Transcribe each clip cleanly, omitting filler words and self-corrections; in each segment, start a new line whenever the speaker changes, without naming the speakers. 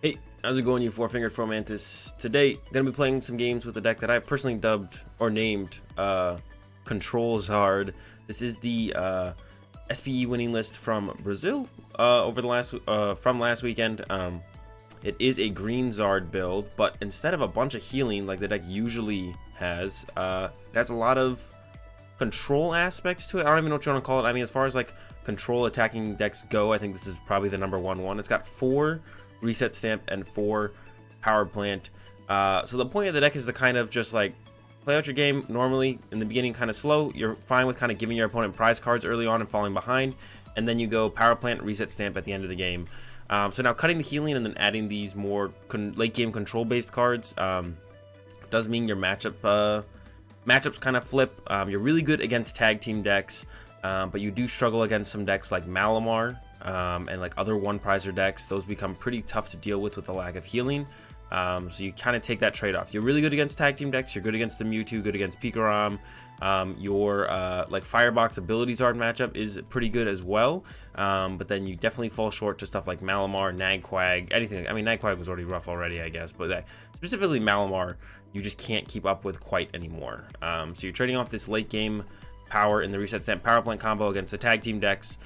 Hey, how's it going, you four-fingered Fomantis? Today, gonna be playing some games with a deck that I personally dubbed or named Controls Hard. This is the SPE winning list from Brazil over the last weekend. It is a GreenZard build, but instead of a bunch of healing like the deck usually has, it has a lot of control aspects to it. I don't even know what you want to call it. I mean, as far as like control attacking decks go, I think this is probably the number one. It's got 4 Reset Stamp and 4 Power Plant. So the point of the deck is to kind of just like play out your game normally in the beginning, kind of slow. You're fine with kind of giving your opponent prize cards early on and falling behind, and then you go Power Plant, Reset Stamp at the end of the game. So now cutting the healing and then adding these more late game control based cards does mean your matchups kind of flip. You're really good against tag team decks, but you do struggle against some decks like Malamar and like other one prizer decks. Those become pretty tough to deal with the lack of healing. So you kind of take that trade-off. You're really good against tag team decks. You're good against the Mewtwo, good against PikaRom. Your like Firebox AzulGG matchup is pretty good as well. But then you definitely fall short to stuff like Malamar, Nagquag, anything. I mean, Nagquag was already rough already, I guess, but specifically Malamar, you just can't keep up with quite anymore. So you're trading off this late game power in the Reset Stamp Power Plant combo against the tag team decks,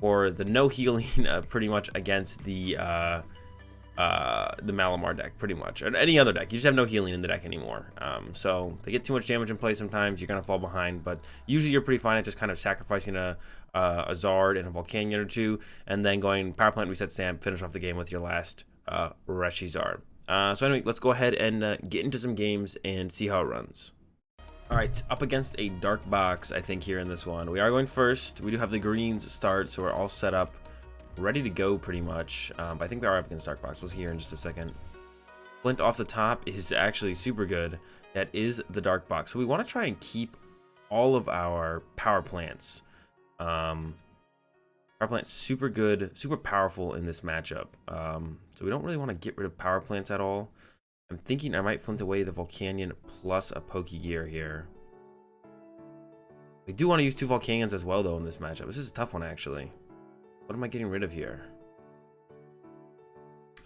or the no healing pretty much against the Malamar deck, pretty much, or any other deck. You just have no healing in the deck anymore. So they get too much damage in play sometimes, you're gonna fall behind, but usually you're pretty fine at just kind of sacrificing a Zard and a Volcanion or two, and then going Power Plant, Reset Stamp, finish off the game with your last Reshiram. So anyway, let's go ahead and get into some games and see how it runs. Alright, up against a dark box, I think, here in this one. We are going first. We do have the greens start, so we're all set up, ready to go pretty much. But I think we are up against dark box. We'll see here in just a second. Flint off the top is actually super good. That is the dark box. So we want to try and keep all of our power plants. Power plant's super good, super powerful in this matchup. So we don't really want to get rid of power plants at all. I'm thinking I might flint away the Volcanion plus a Pokégear here. We do want to use 2 Volcanions as well, though, in this matchup. This is a tough one, actually. What am I getting rid of here?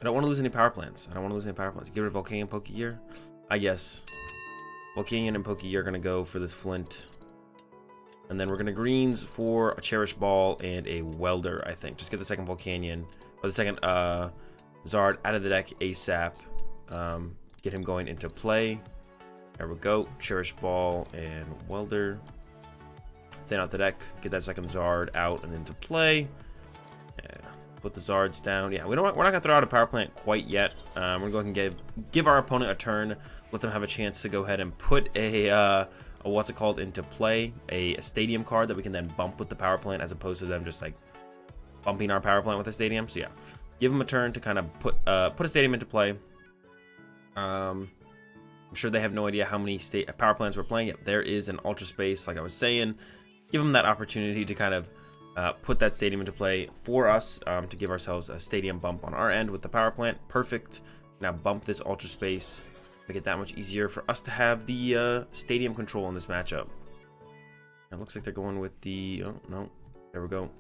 I don't want to lose any power plants. Get rid of Volcanion, Pokégear? I guess. Volcanion and Pokégear are going to go for this flint. And then we're going to greens for a Cherish Ball and a Welder, I think. Just get the second Volcanion, or the second Zard out of the deck ASAP. Get him going into play. There we go. Cherish Ball and Welder. Thin out the deck. Get that second Zard out and into play. Yeah. Put the Zards down. Yeah, we're not gonna throw out a power plant quite yet. We're gonna go ahead and give our opponent a turn. Let them have a chance to go ahead and put a what's it called into play. A stadium card that we can then bump with the power plant, as opposed to them just like bumping our power plant with a stadium. So yeah, give them a turn to kind of put a stadium into play. I'm sure they have no idea how many power plants we're playing. Yep, there is an Ultra Space, like I was saying. Give them that opportunity to kind of put that stadium into play for us, to give ourselves a stadium bump on our end with the power plant. Perfect. Now bump this Ultra Space, make it that much easier for us to have the stadium control in this matchup. It looks like they're going with the, oh no, there we go.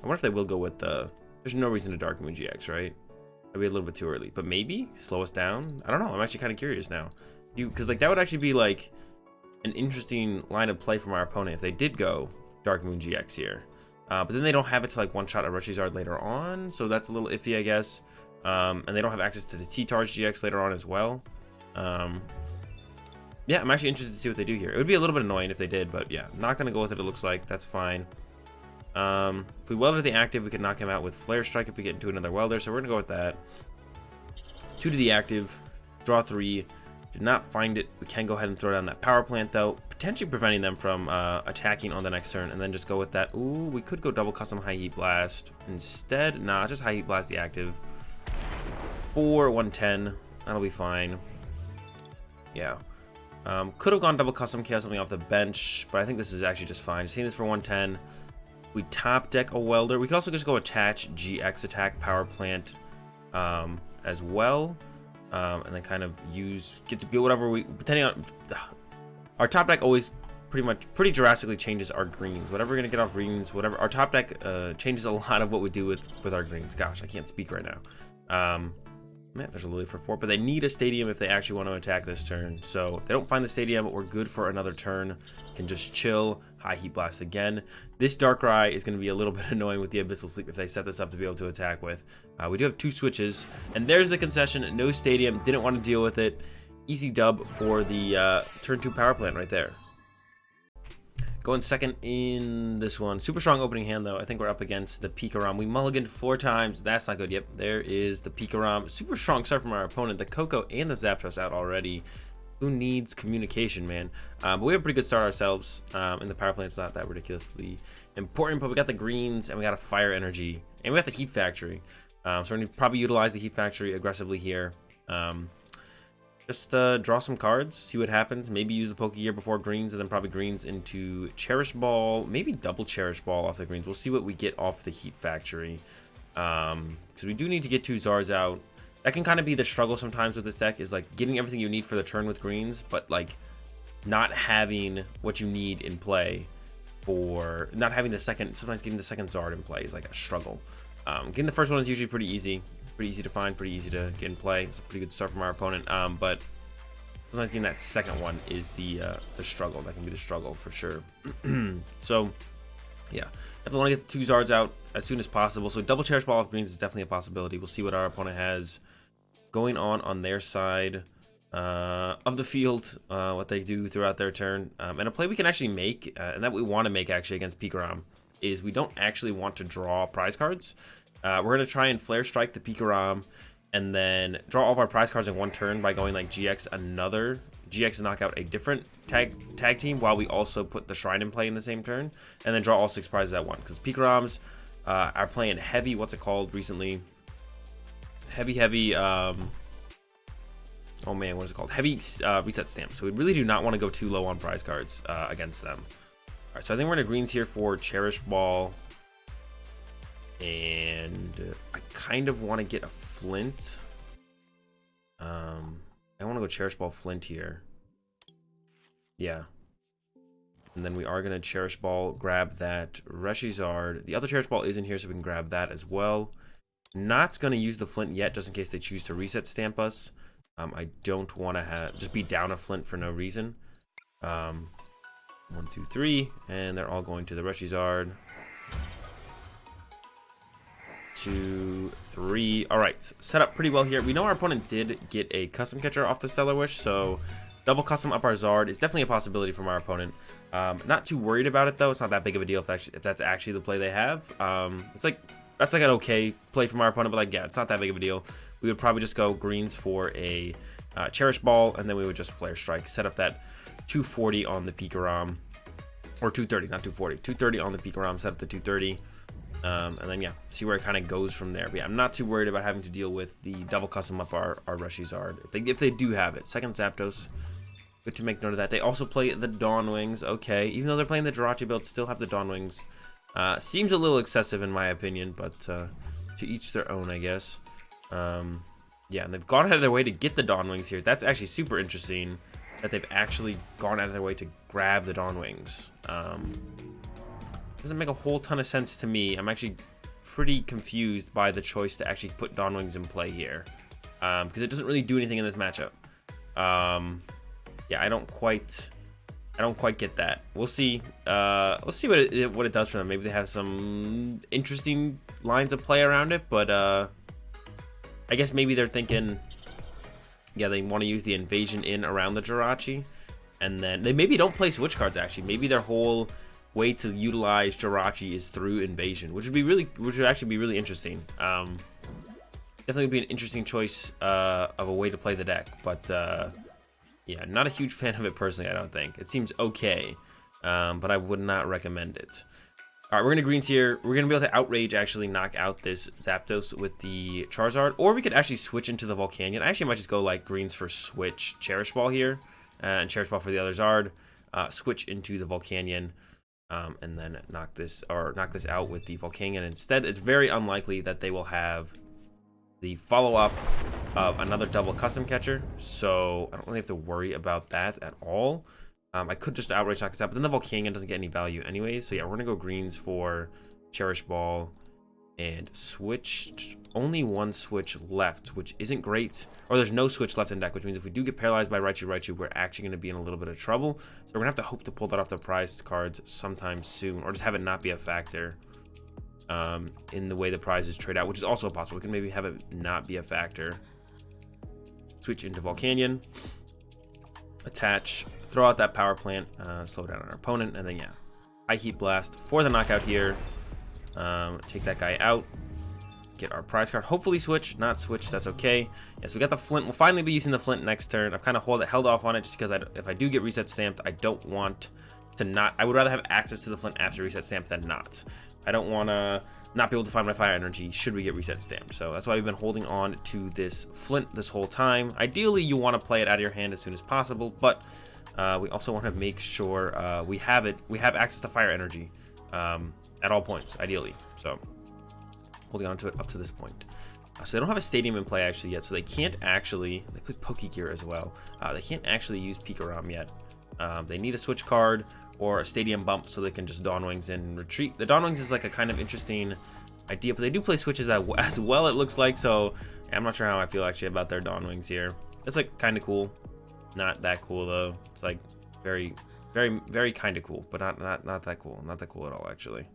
I wonder if they will go with the, there's no reason to Dark Moon GX, right? That'd be a little bit too early, but maybe slow us down. I don't know. I'm actually kind of curious now, because like that would actually be like an interesting line of play from our opponent if they did go Dark Moon GX here. But then they don't have it to like one-shot a Reshiram later on, so that's a little iffy, I guess. And they don't have access to the T-Targe GX later on as well. Yeah, I'm actually interested to see what they do here. It would be a little bit annoying if they did, but yeah, not gonna go with it. It looks like that's fine. If we welder the active, we can knock him out with Flare Strike if we get into another welder, so we're gonna go with that. 2 to the active, draw 3. Did not find it. We can go ahead and throw down that power plant, though, potentially preventing them from attacking on the next turn, and then just go with that. Ooh, we could go double custom High Heat Blast instead. Nah, just High Heat Blast the active for 110. That'll be fine. Yeah. Could have gone double custom chaos something off the bench, but I think this is actually just fine. Just hitting this for 110. We top deck a welder. We could also just go attach GX attack power plant as well. And then kind of get whatever we, depending on our top deck, always pretty drastically changes our greens. Whatever we're gonna get off greens, whatever our top deck changes a lot of what we do with our greens. Gosh, I can't speak right now. Man, there's a Lily for 4, but they need a stadium if they actually want to attack this turn. So if they don't find the stadium, we're good for another turn. Can just chill, high heat blast again. This Darkrai is going to be a little bit annoying with the Abyssal Sleep if they set this up to be able to attack with. We do have 2 switches, and there's the concession. No stadium, didn't want to deal with it. Easy dub for the turn 2 power plant right there. Going second in this one. Super strong opening hand, though. I think we're up against the PikaRom. We mulliganed 4 times. That's not good. Yep, there is the PikaRom. Super strong start from our opponent. The Coco and the Zapdos out already. Who needs communication, man? But we have a pretty good start ourselves. And the power plant's not that ridiculously important. But we got the greens, and we got a fire energy. And we got the heat factory. So we're going to probably utilize the heat factory aggressively here. Just draw some cards, see what happens. Maybe use the Pokégear before greens, and then probably greens into Cherish Ball. Maybe double Cherish Ball off the greens. We'll see what we get off the Heat Factory. Because we do need to get 2 Zards out. That can kind of be the struggle sometimes with this deck, is like getting everything you need for the turn with greens, but like not having what you need in play for not having the second. Sometimes getting the second Zard in play is like a struggle. Getting the first one is usually pretty easy. Pretty easy to find, pretty easy to get in play. It's a pretty good start from our opponent, but sometimes getting that second one is the struggle. That can be the struggle for sure. So, yeah, definitely want to get the 2 Zards out as soon as possible. So double Cherish Ball off greens is definitely a possibility. We'll see what our opponent has going on their side of the field, what they do throughout their turn. And a play we can actually make, and that we want to make actually against PikaRom, is we don't actually want to draw prize cards. We're going to try and Flare Strike the PikaRom and then draw all of our prize cards in one turn by going like GX another. GX knock out a different tag team while we also put the Shrine in play in the same turn. And then draw all 6 prizes at once. Because PikaRoms are playing heavy, what's it called recently? Heavy, oh man, what is it called? Heavy Reset Stamp. So we really do not want to go too low on prize cards against them. Alright, so I think we're going to greens here for Cherish Ball. And I kind of want to get a Flint. I want to go Cherish Ball Flint here. Yeah. And then we are going to Cherish Ball, grab that Reshiram. The other Cherish Ball is in here, so we can grab that as well. Not going to use the Flint yet, just in case they choose to Reset Stamp us. I don't want to just be down a Flint for no reason. 1, 2, 3, and they're all going to the Reshiram. 2, 3. All right, set up pretty well here. We know our opponent did get a custom catcher off the Stellar Wish, so double custom up our Zard is definitely a possibility from our opponent. Not too worried about it though. It's not that big of a deal if that's actually the play they have. That's like an okay play from our opponent, but like yeah, it's not that big of a deal. We would probably just go greens for a Cherish Ball, and then we would just Flare Strike, set up that 240 on the PikaRom, or 230, not 240, 230 on the PikaRom, set up the 230. And then yeah, see where it kind of goes from there. But yeah, I'm not too worried about having to deal with the double custom up our Reshiram if they do have it. Second Zapdos, good to make note of that. They also play the Dawn Wings. Okay, even though they're playing the Jirachi build, still have the Dawn Wings. Seems a little excessive in my opinion, but to each their own, I guess. Yeah, and they've gone out of their way to get the Dawn Wings here. That's actually super interesting that they've actually gone out of their way to grab the Dawn Wings. Doesn't make a whole ton of sense to me. I'm actually pretty confused by the choice to actually put Dawn Wings in play here, because it doesn't really do anything in this matchup. Yeah, I don't quite get that. We'll see. We'll see what it does for them. Maybe they have some interesting lines of play around it, but I guess maybe they're thinking, yeah, they want to use the invasion in around the Jirachi, and then they maybe don't play switch cards. Actually, maybe their whole way to utilize Jirachi is through invasion, which would actually be really interesting. Definitely would be an interesting choice of a way to play the deck, but yeah, not a huge fan of it personally. I don't think it seems okay, but I would not recommend it. All right, we're gonna greens here. We're gonna be able to outrage, actually knock out this Zapdos with the Charizard, or we could actually switch into the Volcanion. I actually might just go like greens for switch Cherish Ball here, and Cherish Ball for the other Zard. Switch into the Volcanion. And then knock this out with the Volcanion instead. It's very unlikely that they will have the follow-up of another double custom catcher, so I don't really have to worry about that at all. I could just outright knock this out, but then the Volcanion doesn't get any value anyway. So yeah, we're gonna go greens for Cherish Ball and switch only one switch left, which isn't great. Or there's no switch left in deck, which means if we do get paralyzed by Raichu, we're actually going to be in a little bit of trouble. So we're going to have to hope to pull that off the prize cards sometime soon, or just have it not be a factor in the way the prizes trade out, which is also possible. We can maybe have it not be a factor. Switch into Volcanion, attach, throw out that Power Plant, slow down our opponent, and then yeah, High Heat Blast for the knockout here. Take that guy out, get our prize card, hopefully switch, not switch, that's okay. Yeah, so we got the Flint. We'll finally be using the Flint next turn. I've kind of held off on it just because if I do get reset stamped, I don't want to not, I would rather have access to the Flint after reset stamp than not. I don't want to not be able to find my fire energy should we get reset stamped. So that's why we've been holding on to this Flint this whole time. Ideally, you want to play it out of your hand as soon as possible, but we also want to make sure we have access to fire energy at all points, ideally. So holding on to it up to this point. So they don't have a stadium in play actually yet, so they can't actually, they put Pokégear as well. They can't actually use PikaRom yet. They need a switch card or a stadium bump so they can just Dawn Wings and retreat. The Dawn Wings is like a kind of interesting idea, but they do play switches as well, it looks like. So I'm not sure how I feel actually about their Dawn Wings here. It's like kind of cool, not that cool though. It's like very kind of cool, but not that cool, not that cool at all actually.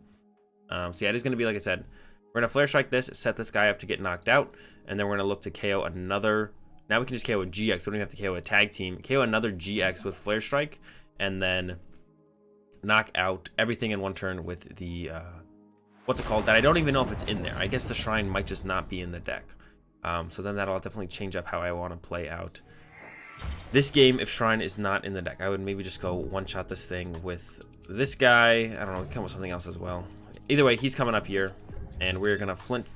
So yeah, it is going to be, like I said, we're going to Flare Strike this, set this guy up to get knocked out, and then we're going to look to KO another. Now we can just KO a GX. We don't even have to KO a tag team. KO another GX with Flare Strike, and then knock out everything in one turn with the, what's it called? That I don't even know if it's in there. I guess the Shrine might just not be in the deck. So then that'll definitely change up how I want to play out this game if Shrine is not in the deck. I would maybe just go one-shot this thing with this guy. I don't know, come with something else as well. Either way, he's coming up here, and we're going to Flint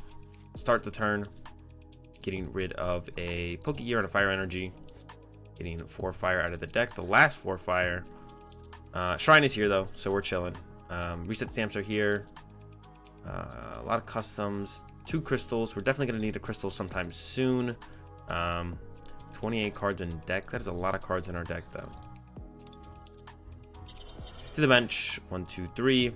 start the turn, getting rid of a Pokégear and a Fire Energy, getting 4 fire out of the deck, the last 4 fire. Shrine is here though, so we're chilling. Reset stamps are here. A lot of customs, 2 crystals. We're definitely going to need a crystal sometime soon. 28 cards in deck. That is a lot of cards in our deck though. To the bench, 1, 2, 3.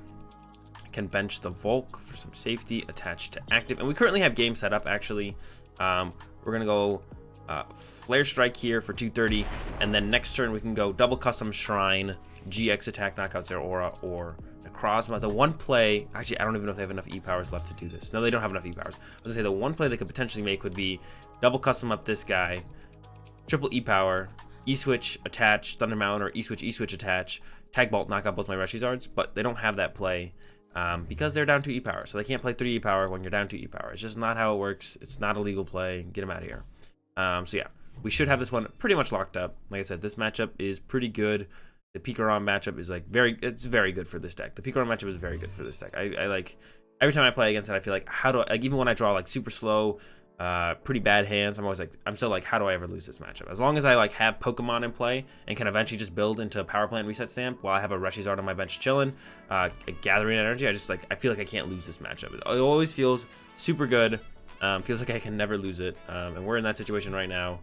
Can bench the Volk for some safety, attached to active, and we currently have game set up actually. We're gonna go Flare Strike here for 230, and then next turn we can go double custom Shrine, GX attack, knockout Zeraora, or Necrozma. The one play, actually I don't even know if they have enough E-powers left to do this. No, they don't have enough E-powers. I was gonna say the one play they could potentially make would be double custom up this guy, triple E-power, E-switch attach Thunder Mountain, or E-switch E-switch attach, tag bolt, knock out both my Reshizards, but they don't have that play. Because they're down 2 E-power, so they can't play 3 E-power when you're down 2 E-power. It's just not how it works. It's not a legal play. Get them out of here. So yeah, we should have this one pretty much locked up. Like I said, this matchup is pretty good. The PikaRom matchup is like it's very good for this deck. The PikaRom matchup is very good for this deck. I like every time I play against it, I feel like even when I draw like super slow, pretty bad hands, I'm still like, how do I ever lose this matchup? As long as I like have Pokemon in play and can eventually just build into Power Plant Reset Stamp while I have a Reshizard on my bench chilling, gathering energy, I feel like I can't lose this matchup. It always feels super good. Feels like I can never lose it, and we're in that situation right now.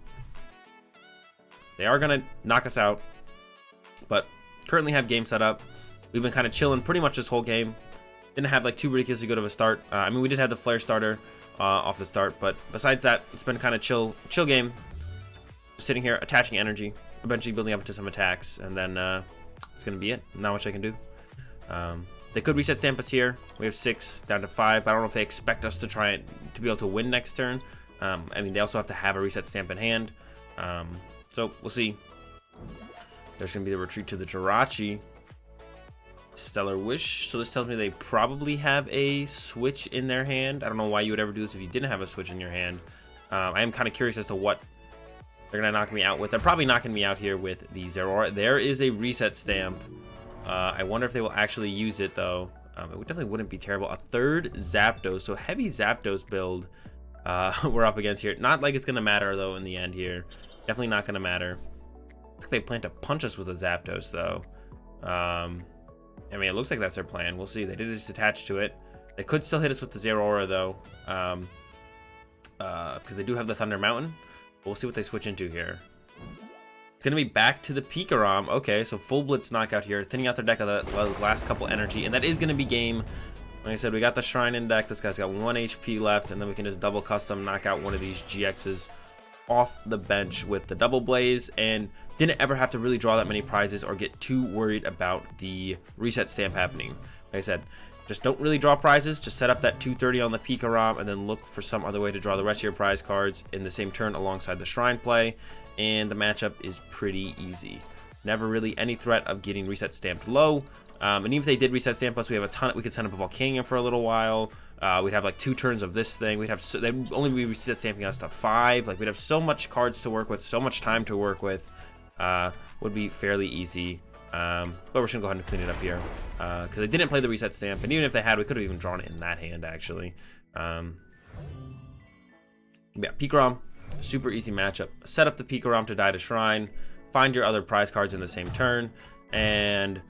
They are gonna knock us out, but currently have game set up. We've been kind of chilling pretty much this whole game. Didn't have like too ridiculously good of a start. I mean, we did have the Flare starter off the start, but besides that, it's been kind of chill game. Just sitting here attaching energy, eventually building up to some attacks, and then it's gonna be it. Not much I can do. They could reset stamp us here. We have 6 down to 5, but I don't know if they expect us to try to be able to win next turn. I mean, they also have to have a reset stamp in hand, so we'll see. There's gonna be the retreat to the Jirachi. Stellar Wish, so this tells me they probably have a switch in their hand. I don't know why you would ever do this if you didn't have a switch in your hand. I am kind of curious as to what they're gonna knock me out with. They're probably knocking me out here with the Zeraora. There is a reset stamp. I wonder if they will actually use it though. It definitely wouldn't be terrible. A 3rd Zapdos, so heavy Zapdos build we're up against here. Not like it's gonna matter though in the end here. Definitely not gonna matter. Looks like they plan to punch us with a Zapdos though. I mean, it looks like that's their plan. We'll see. They did just attach to it. They could still hit us with the Zeraora though, because they do have the Thunder Mountain. We'll see what they switch into here. It's gonna be back to the PikaRom. Okay, so full blitz knockout here, thinning out their deck of those last couple energy, and that is gonna be game Like I said, we got the Shrine in deck. This guy's got 1 HP left, and then we can just double custom, knock out one of these GXs off the bench with the double blaze, and didn't ever have to really draw that many prizes or get too worried about the reset stamp happening. Like I said, just don't really draw prizes. Just set up that 230 on the PikaRom, and then look for some other way to draw the rest of your prize cards in the same turn alongside the Shrine play, and the matchup is pretty easy. Never really any threat of getting reset stamped low. And even if they did reset stamp us, we have a ton. We could send up a Volcanion for a little while. We'd have like 2 turns of this thing. We'd have they'd only be reset stamping us to 5. Like, we'd have so much cards to work with, so much time to work with. Would be fairly easy. But we're just gonna go ahead and clean it up here because they didn't play the reset stamp, and even if they had, we could have even drawn it in that hand actually. Yeah, PikaRom, super easy matchup. Set up the PikaRom to die to Shrine. Find your other prize cards in the same turn, and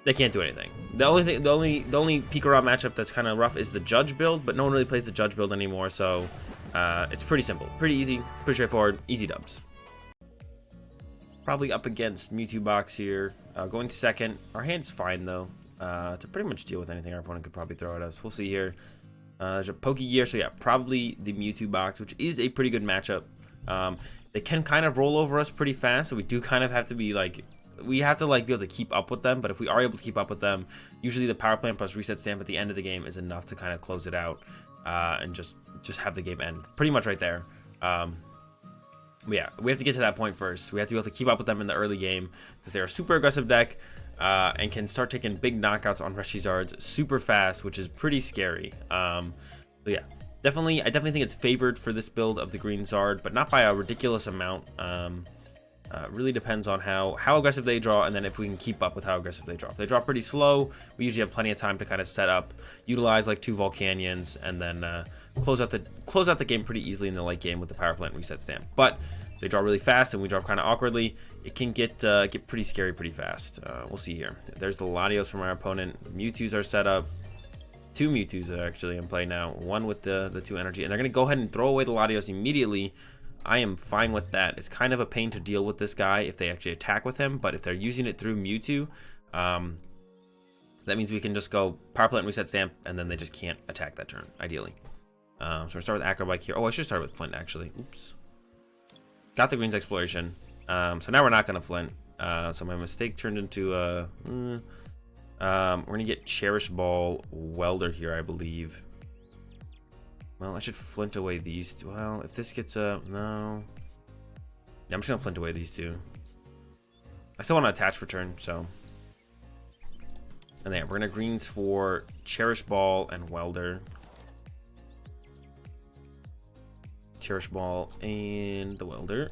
they can't do anything. The only PikaRom matchup that's kind of rough is the Judge build, but no one really plays the Judge build anymore, so it's pretty simple, pretty easy, pretty straightforward, easy dubs. Probably up against Mewtwo box here, going second. Our hand's fine though, to pretty much deal with anything our opponent could probably throw at us. We'll see here. There's a Pokégear, so yeah, probably the Mewtwo box, which is a pretty good matchup. They can kind of roll over us pretty fast, so we do kind of have to be like, we have to like be able to keep up with them. But if we are able to keep up with them, usually the Power Plant plus reset stamp at the end of the game is enough to kind of close it out, and just have the game end pretty much right there. Yeah, we have to get to that point first. We have to be able to keep up with them in the early game because they're a super aggressive deck, and can start taking big knockouts on Reshizards super fast, which is pretty scary. So yeah, I definitely think it's favored for this build of the GreenZard, but not by a ridiculous amount. Really depends on how aggressive they draw, and then if we can keep up with how aggressive they draw. If they draw pretty slow, we usually have plenty of time to kind of set up, utilize like 2 Volcanions, and then close out the game pretty easily in the late game with the Power Plant reset stamp. But if they draw really fast and we draw kind of awkwardly, it can get pretty scary pretty fast. We'll see here. There's the Latios from our opponent. Mewtwo's are set up. 2 Mewtwo's are actually in play now. 1 with the 2 energy, and they're gonna go ahead and throw away the Latios immediately. I am fine with that. It's kind of a pain to deal with this guy if they actually attack with him, but if they're using it through Mewtwo, that means we can just go Power Plant reset stamp, and then they just can't attack that turn, ideally. So we're gonna start with Acro Bike here. Oh, I should start with Flint actually. Oops. Got the Greens Exploration. So now we're not gonna Flint. So my mistake turned into we're gonna get Cherish Ball Welder here, I believe. Well, I should Flint away these two. Well, if this gets a no, yeah, I'm just gonna Flint away these 2. I still want to attach for turn, so. And then we're gonna greens for Cherish Ball and Welder. Cherish Ball and the Welder.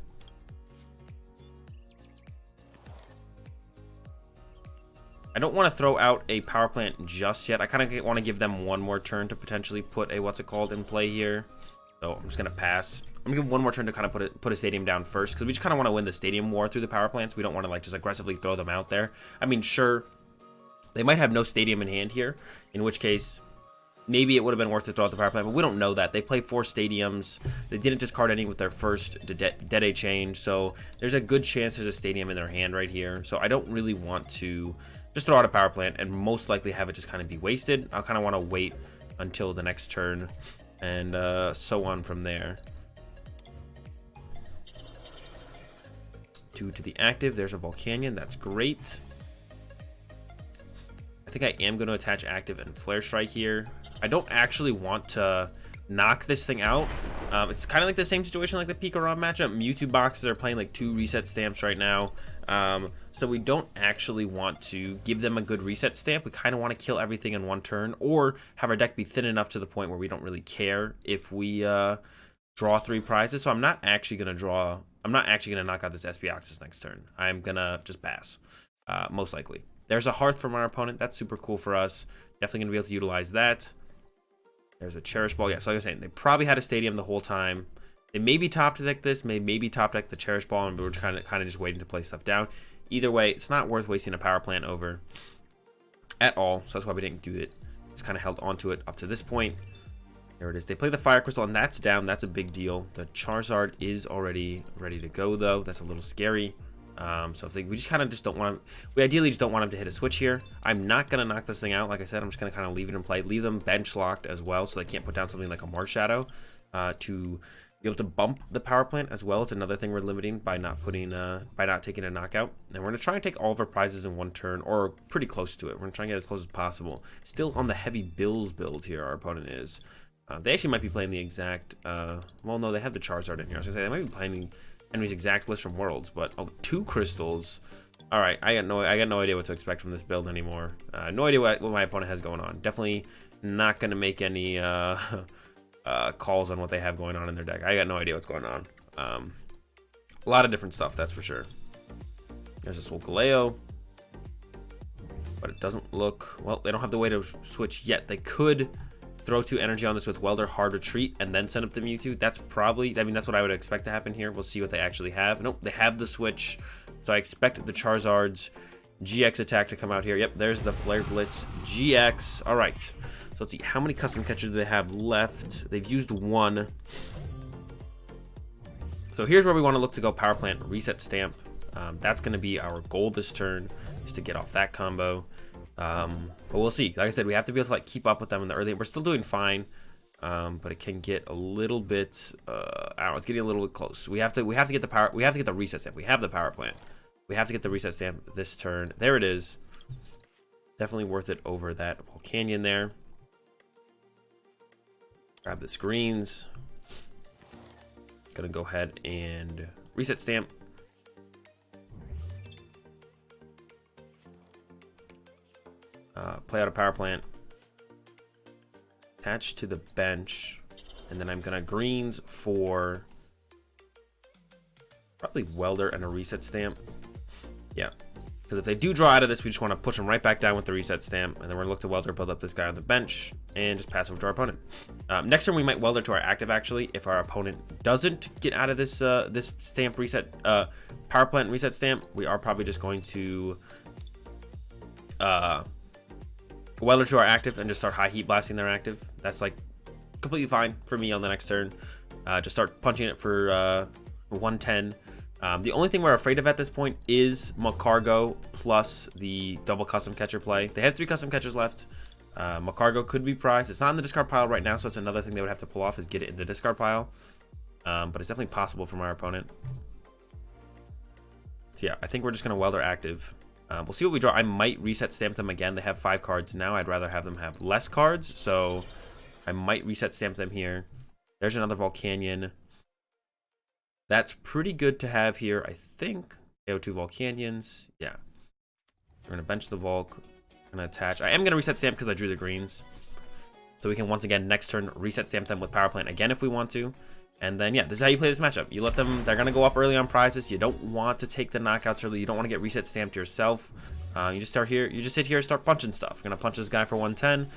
I don't want to throw out a Power Plant just yet. I kind of want to give them one more turn to potentially put a in play here. So I'm just gonna pass. I'm gonna give one more turn to kind of put a stadium down first, because we just kind of want to win the stadium war through the Power Plants. We don't want to like just aggressively throw them out there. I mean, sure, they might have no stadium in hand here, in which case maybe it would have been worth to throw out the Power Plant, but we don't know that. They played 4 stadiums. They didn't discard any with their first Dede change, so there's a good chance there's a stadium in their hand right here. So I don't really want to just throw out a Power Plant and most likely have it just kind of be wasted. I'll kind of want to wait until the next turn, and so on from there. 2 to the active. There's a Volcanion. That's great. I think I am going to attach active and Flare Strike here. I don't actually want to knock this thing out. It's kind of like the same situation like the PikaRom matchup. Mewtwo boxes are playing like 2 reset stamps right now. So we don't actually want to give them a good reset stamp. We kind of want to kill everything in one turn, or have our deck be thin enough to the point where we don't really care if we draw 3 prizes. So I'm not actually going to knock out this SPE Oxus next turn. I'm going to just pass, most likely. There's a Hearth from our opponent. That's super cool for us. Definitely going to be able to utilize that. There's a Cherish Ball. Yeah, so like I was saying, they probably had a stadium the whole time. They maybe top deck this, maybe top deck the Cherish Ball, and we're kind of just waiting to play stuff down. Either way, it's not worth wasting a Power Plant over at all. So that's why we didn't do it. Just kind of held onto it up to this point. There it is. They play the Fire Crystal, and that's down. That's a big deal. The Charizard is already ready to go, though. That's a little scary. So if we just kind of don't want to, we ideally just don't want him to hit a switch here. I'm not going to knock this thing out. Like I said, I'm just going to kind of leave it in play, leave them bench locked as well, so they can't put down something like a Marsh Shadow to be able to bump the power plant as well. It's another thing we're limiting by not putting, by not taking a knockout. And we're going to try and take all of our prizes in one turn, or pretty close to it. We're going to try and get as close as possible. Still on the heavy bills build here, our opponent is. They actually might be playing the exact, well, no, they have the Charizard in here. I was going to say, they might be playing enemy's exact list from Worlds, but, oh, 2 crystals. All right, I got no idea what to expect from this build anymore. No idea what my opponent has going on. Definitely not going to make any, calls on what they have going on in their deck. I got no idea what's going on. A lot of different stuff, that's for sure. There's this Volcanion, but it doesn't look, well, they don't have the way to switch yet. They could throw 2 energy on this with Welder, Hard Retreat, and then send up the Mewtwo. That's probably, I mean, that's what I would expect to happen here. We'll see what they actually have. Nope, they have the switch, so I expect the Charizard's GX attack to come out here. Yep, there's the Flare Blitz GX. All right, so let's see, how many custom catchers do they have left? They've used 1. So here's where we want to look to go Power Plant, Reset Stamp. That's going to be our goal this turn, is to get off that combo. But we'll see. Like I said, we have to be able to like keep up with them in the early. We're still doing fine, but it can get a little bit. I don't know. It's getting a little bit close. We have to get the power. We have to get the reset stamp. We have the power plant. We have to get the reset stamp this turn. There it is. Definitely worth it over that Volcanion there. Grab the screens. Gonna go ahead and reset stamp. Play out a power plant, attach to the bench, and then I'm gonna greens for probably Welder and a reset stamp. Yeah, because if they do draw out of this, we just want to push them right back down with the reset stamp, and then we're gonna look to Welder, build up this guy on the bench, and just pass over to our opponent. Next turn we might Welder to our active actually, if our opponent doesn't get out of this this stamp reset, power plant reset stamp. We are probably just going to Welder to our active and just start high heat blasting their active. That's like completely fine for me on the next turn. Just start punching it for 110. The only thing we're afraid of at this point is Macargo plus the double custom catcher play. They have 3 custom catchers left. Macargo could be prized. It's not in the discard pile right now, so it's another thing they would have to pull off is get it in the discard pile. But it's definitely possible from our opponent. So yeah, I think we're just going to Welder active. We'll see what we draw. I might reset stamp them again. They have 5 cards now. I'd rather have them have less cards, so I might reset stamp them here. There's another Volcanion. That's pretty good to have here, I think. They have 2 Volcanions. Yeah. We're going to bench the Volk. I'm going to attach. I am going to reset stamp because I drew the greens. So we can once again next turn reset stamp them with Power Plant again if we want to. And then, yeah, this is how you play this matchup. You let them, they're going to go up early on prizes. You don't want to take the knockouts early. You don't want to get reset stamped yourself. You just start here. You just sit here and start punching stuff. We're going to punch this guy for 110.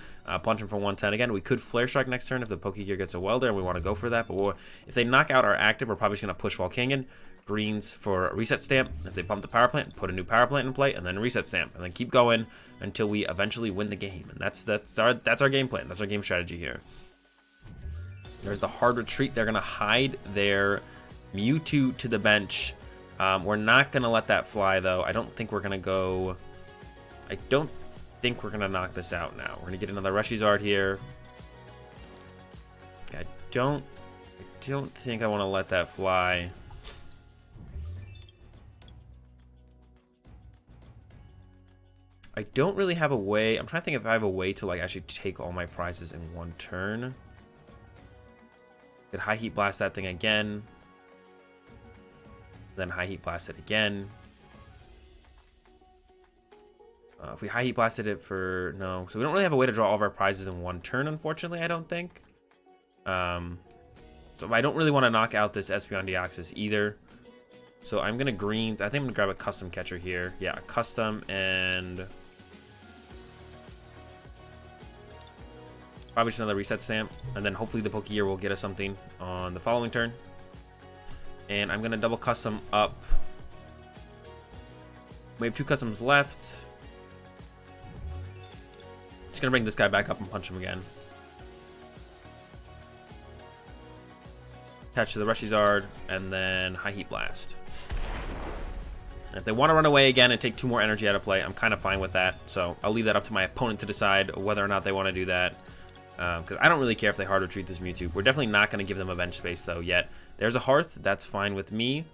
Punch him for 110 again. We could Flare Strike next turn if the Pokégear gets a Welder and we want to go for that. But if they knock out our active, we're probably just going to push Volcanion. Greens for a reset stamp. If they pump the power plant, put a new power plant in play, and then reset stamp. And then keep going until we eventually win the game. And that's our game plan. That's our game strategy here. There's the hard retreat. They're going to hide their Mewtwo to the bench. We're not going to let that fly, though. I don't think we're going to go... I don't think we're going to knock this out now. We're going to get another Reshiram here. I don't think I want to let that fly. I don't really have a way... I'm trying to think if I have a way to like actually take all my prizes in one turn. Could high heat blast that thing again. Then high heat blast it again. If we high heat blasted it for... No. So we don't really have a way to draw all of our prizes in one turn, unfortunately, I don't think. So I don't really want to knock out this SPE on Deoxys either. So I'm going to greens. I think I'm going to grab a custom catcher here. Yeah, a custom and... Probably just another reset stamp, and then hopefully the Pokégear will get us something on the following turn. And I'm going to double custom up. We have 2 customs left. Just going to bring this guy back up and punch him again. Attach to the Reshiram, and then high heat blast. If they want to run away again and take 2 more energy out of play, I'm kind of fine with that. So I'll leave that up to my opponent to decide whether or not they want to do that. Because I don't really care if they hard retreat this Mewtwo. We're definitely not going to give them a bench space, though, yet. There's a Hearth. That's fine with me.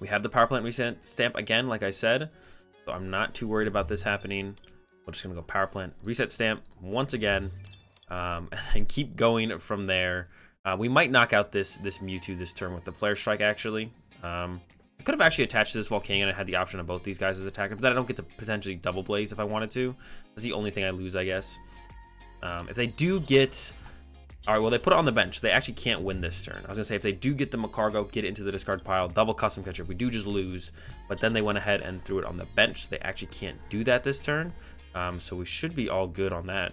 We have the Power Plant Reset Stamp again, like I said. So I'm not too worried about this happening. We're just going to go Power Plant, Reset Stamp once again. And then keep going from there. We might knock out this Mewtwo this turn with the Flare Strike, actually. I could have actually attached to this Volcanion and had the option of both these guys as attackers, but then I don't get to potentially double blaze if I wanted to. That's the only thing I lose, I guess. If they do get... Alright, well, they put it on the bench. They actually can't win this turn. I was going to say, if they do get the Magcargo, get it into the discard pile, double Custom Catcher, we do just lose. But then they went ahead and threw it on the bench. They actually can't do that this turn. So we should be all good on that.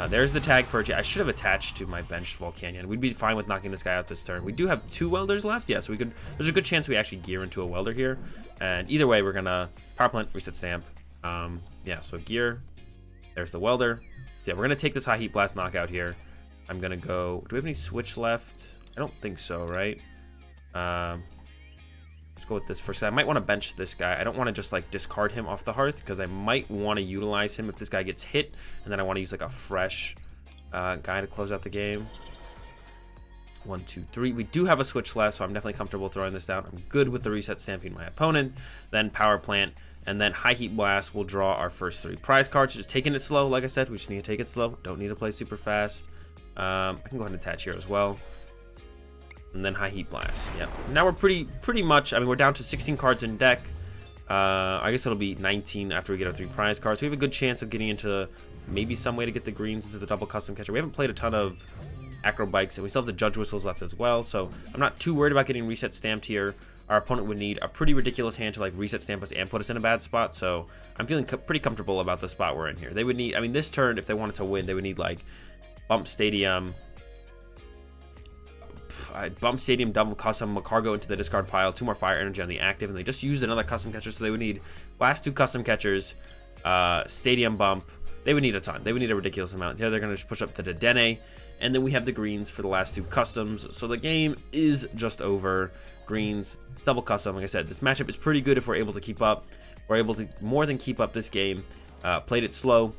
There's the tag purchase. I should have attached to my bench Volcanion. We'd be fine with knocking this guy out this turn. We do have 2 Welders left. Yeah, so we could. There's a good chance we actually gear into a Welder here. And either way, we're going to Power Plant, Reset Stamp. Yeah, so gear. There's the Welder. So yeah, we're going to take this High Heat Blast knockout here. I'm going to go... Do we have any Switch left? I don't think so, right? Let's go with this first. I might want to bench this guy. I don't want to just like discard him off the Hearth because I might want to utilize him if this guy gets hit, and then I want to use like a fresh guy to close out the game. 1, 2, 3. We do have a Switch left, so I'm definitely comfortable throwing this down. I'm good with the Reset Stamping my opponent, then Power Plant, and then High Heat Blast will draw our first 3 prize cards. Just taking it slow, like I said. We just need to take it slow. Don't need to play super fast. I can go ahead and attach here as well. And then High Heat Blast. Yeah. Now we're pretty much. I mean, we're down to 16 cards in deck. I guess it'll be 19 after we get our 3 prize cards. We have a good chance of getting into maybe some way to get the greens into the double Custom Catcher. We haven't played a ton of Acro Bikes, and we still have the Judge Whistles left as well. So I'm not too worried about getting Reset Stamped here. Our opponent would need a pretty ridiculous hand to like Reset Stamp us and put us in a bad spot. So I'm feeling pretty comfortable about the spot we're in here. They would need. I mean, this turn, if they wanted to win, they would need like Bump Stadium. Bump Stadium, double Custom, Magcargo into the discard pile, 2 more Fire Energy on the active, and they just used another Custom Catcher, so they would need last 2 Custom Catchers, Stadium Bump. They would need a ton. They would need a ridiculous amount. Here they're going to just push up the Dedenne, and then we have the greens for the last 2 customs, so the game is just over. Greens, double custom. Like I said, this matchup is pretty good if we're able to keep up. We're able to more than keep up this game. Played it slow.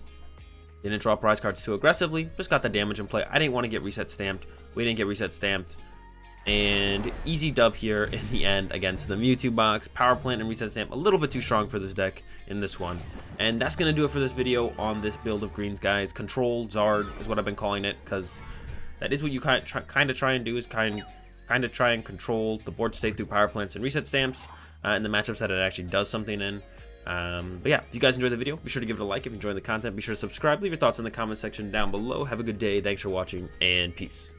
Didn't draw prize cards too aggressively. Just got the damage in play. I didn't want to get Reset Stamped. We didn't get Reset Stamped. And easy dub here in the end against the Mewtwo box. Power Plant and Reset Stamp a little bit too strong for this deck in this one. And that's going to do it for this video on this build of greens, guys. Control Zard is what I've been calling it, because that is what you kind of try and do, is kind of try and control the board state through Power Plants and Reset Stamps and the matchups that it actually does something in. But yeah, if you guys enjoyed the video, be sure to give it a like. If you enjoyed the content, be sure to subscribe. Leave your thoughts in the comment section down below. Have a good day. Thanks for watching, and peace.